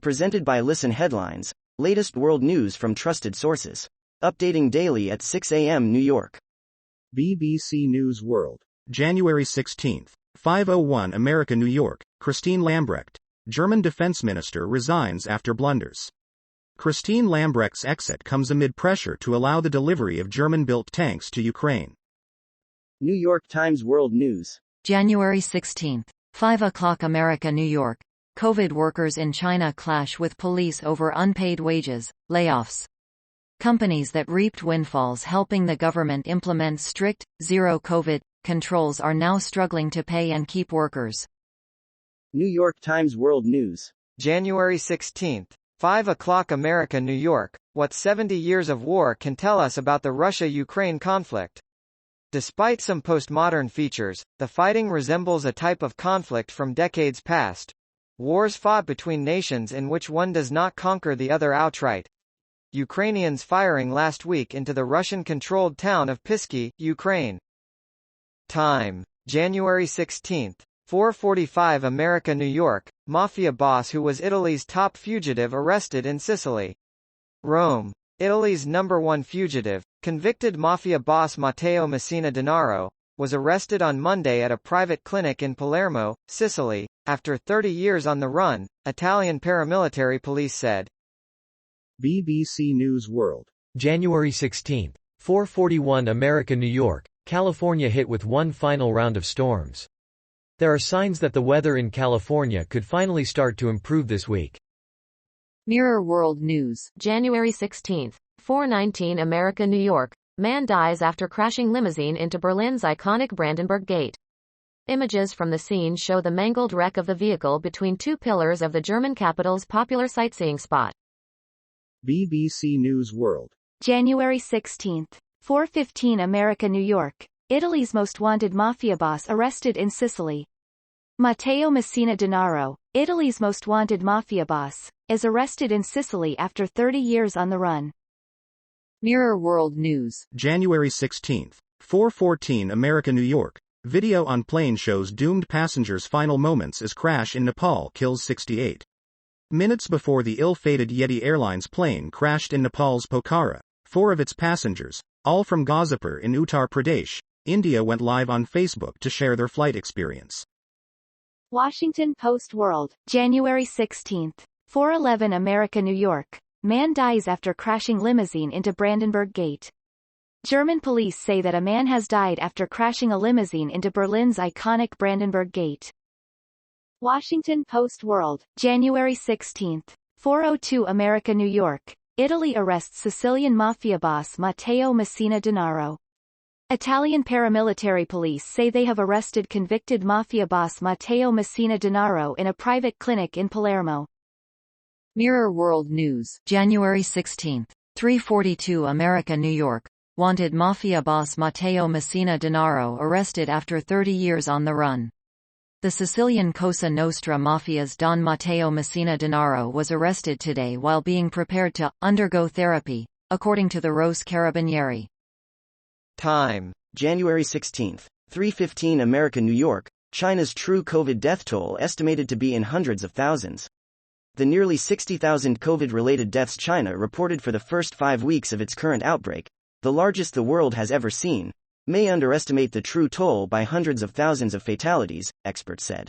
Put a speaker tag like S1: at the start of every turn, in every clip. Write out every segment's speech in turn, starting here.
S1: Presented by Listen Headlines, latest world news from trusted sources. Updating daily at 6 a.m. New York.
S2: BBC News World. January 16, 5:01 America, New York. Christine Lambrecht, German defense minister, resigns after blunders. Christine Lambrecht's exit comes amid pressure to allow the delivery of German-built tanks to Ukraine.
S1: New York Times World News.
S3: January 16, 5 o'clock America, New York. COVID workers in China clash with police over unpaid wages, layoffs. Companies that reaped windfalls helping the government implement strict, zero-COVID controls are now struggling to pay and keep workers.
S1: New York Times World News.
S4: January 16, 5 o'clock America, New York. What 70 years of war can tell us about the Russia-Ukraine conflict? Despite some postmodern features, the fighting resembles a type of conflict from decades past. Wars fought between nations in which one does not conquer the other outright. Ukrainians firing last week into the Russian-controlled town of Pisky, Ukraine. Time: January 16, 4:45 America, New York. Mafia boss who was Italy's top fugitive arrested in Sicily. Rome. Italy's #1 fugitive, convicted mafia boss Matteo Messina Denaro, was arrested on Monday at a private clinic in Palermo, Sicily, after 30 years on the run, Italian paramilitary police said.
S2: BBC News World.
S5: January 16, 4:41 America, New York. California hit with one final round of storms. There are signs that the weather in California could finally start to improve this week.
S3: Mirror World News.
S6: January 16, 4:19 America, New York. Man dies after crashing limousine into Berlin's iconic Brandenburg Gate. Images from the scene show the mangled wreck of the vehicle between two pillars of the German capital's popular sightseeing spot.
S2: BBC News World.
S7: January 16, 4:15 America, New York. Italy's most wanted mafia boss arrested in Sicily. Matteo Messina Denaro, Italy's most wanted mafia boss, is arrested in Sicily after 30 years on the run.
S3: Mirror World News.
S2: January 16, 4:14 America, New York. Video on plane shows doomed passengers' final moments as crash in Nepal kills 68. Minutes before the ill-fated Yeti Airlines plane crashed in Nepal's Pokhara, 4 of its passengers, all from Gazipur in Uttar Pradesh, India, went live on Facebook to share their flight experience.
S7: Washington Post World. January 16, 4:11 America, New York. Man dies after crashing limousine into Brandenburg Gate. German police say that a man has died after crashing a limousine into Berlin's iconic Brandenburg Gate. Washington Post World. January 16, 4:02 America, New York. Italy arrests Sicilian mafia boss Matteo Messina Denaro. Italian paramilitary police say they have arrested convicted mafia boss Matteo Messina Denaro in a private clinic in Palermo.
S3: Mirror World News. January 16, 3:42 America, New York. Wanted mafia boss Matteo Messina Denaro arrested after 30 years on the run. The Sicilian Cosa Nostra Mafia's Don Matteo Messina Denaro was arrested today while being prepared to undergo therapy, according to the Rose Carabinieri.
S4: Time:
S1: January 16, 3:15 America, New York. China's true COVID death toll estimated to be in hundreds of thousands. The nearly 60,000 COVID-related deaths China reported for the first 5 weeks of its current outbreak, the largest the world has ever seen, may underestimate the true toll by hundreds of thousands of fatalities, experts said.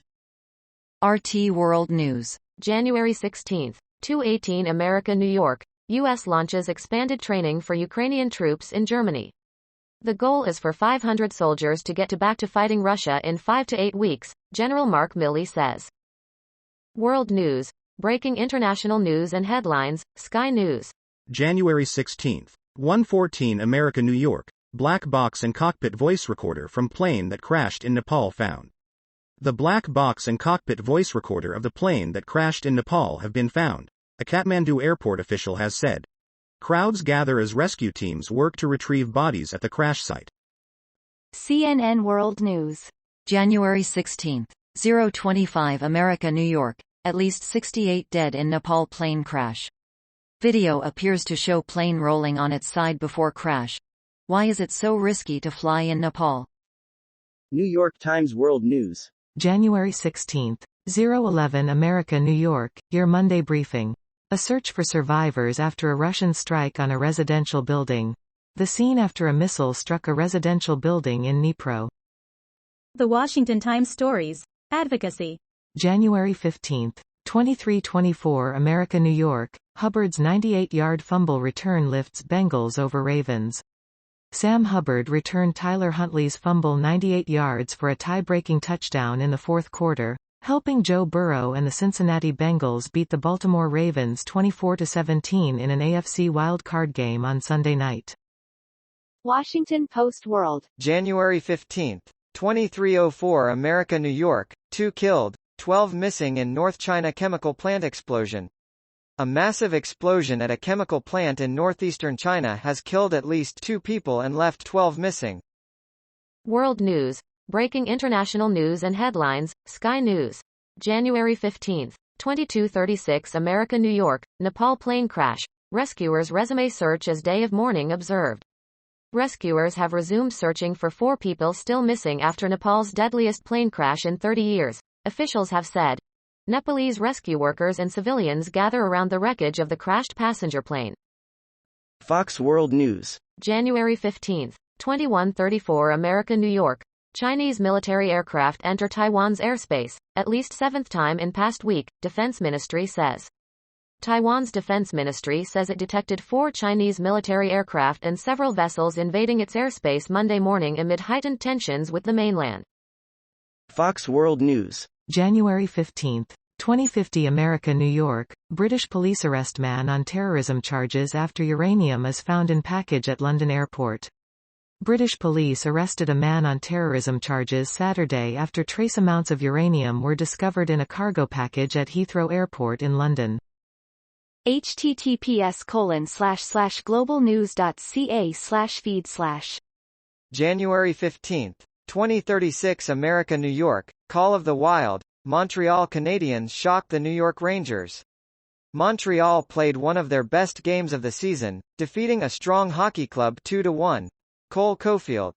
S3: RT World News.
S6: January 16, 2:18 America, New York. U.S. launches expanded training for Ukrainian troops in Germany. The goal is for 500 soldiers to get back to fighting Russia in 5 to 8 weeks, General Mark Milley says. World News. Breaking international news and headlines, Sky News.
S2: January 16, 1:14 America, New York. Black box and cockpit voice recorder from plane that crashed in Nepal found. The black box and cockpit voice recorder of the plane that crashed in Nepal have been found, a Kathmandu airport official has said. Crowds gather as rescue teams work to retrieve bodies at the crash site.
S7: CNN World News.
S3: January 16, 0:25 America, New York. At least 68 dead in Nepal plane crash. Video appears to show plane rolling on its side before crash. Why is it so risky to fly in Nepal?
S1: New York Times World News.
S8: January 16, 011 America New York, your Monday briefing. A search for survivors after a Russian strike on a residential building. The scene after a missile struck a residential building in Dnipro.
S9: The Washington Times stories. Advocacy.
S8: January 15, 2324 America New York, Hubbard's 98-yard fumble return lifts Bengals over Ravens. Sam Hubbard returned Tyler Huntley's fumble 98 yards for a tie-breaking touchdown in the fourth quarter, helping Joe Burrow and the Cincinnati Bengals beat the Baltimore Ravens 24-17 in an AFC wildcard game on Sunday night.
S7: Washington Post World.
S4: January 15, 2304 America New York, 2 killed, 12 missing in North China chemical plant explosion. A massive explosion at a chemical plant in northeastern China has killed at least 2 people and left 12 missing.
S6: World News. Breaking international news and headlines, Sky News. January 15, 2236 America New York, Nepal plane crash. Rescuers resume search as day of mourning observed. Rescuers have resumed searching for 4 people still missing after Nepal's deadliest plane crash in 30 years, officials have said. Nepalese rescue workers and civilians gather around the wreckage of the crashed passenger plane.
S1: Fox World News.
S6: January 15, 2134 America New York. Chinese military aircraft enter Taiwan's airspace, at least 7th time in past week, Defense Ministry says. Taiwan's Defense Ministry says it detected 4 Chinese military aircraft and several vessels invading its airspace Monday morning amid heightened tensions with the mainland.
S1: Fox World News.
S8: January 15, 2050 America New York, British police arrest man on terrorism charges after uranium is found in package at London airport. British police arrested a man on terrorism charges Saturday after trace amounts of uranium were discovered in a cargo package at Heathrow Airport in London.
S7: https://globalnews.ca/feed/.
S4: January 15, 2036 America New York, Call of the Wild, Montreal Canadiens shocked the New York Rangers. Montreal played one of their best games of the season, defeating a strong hockey club 2-1. Cole Caulfield,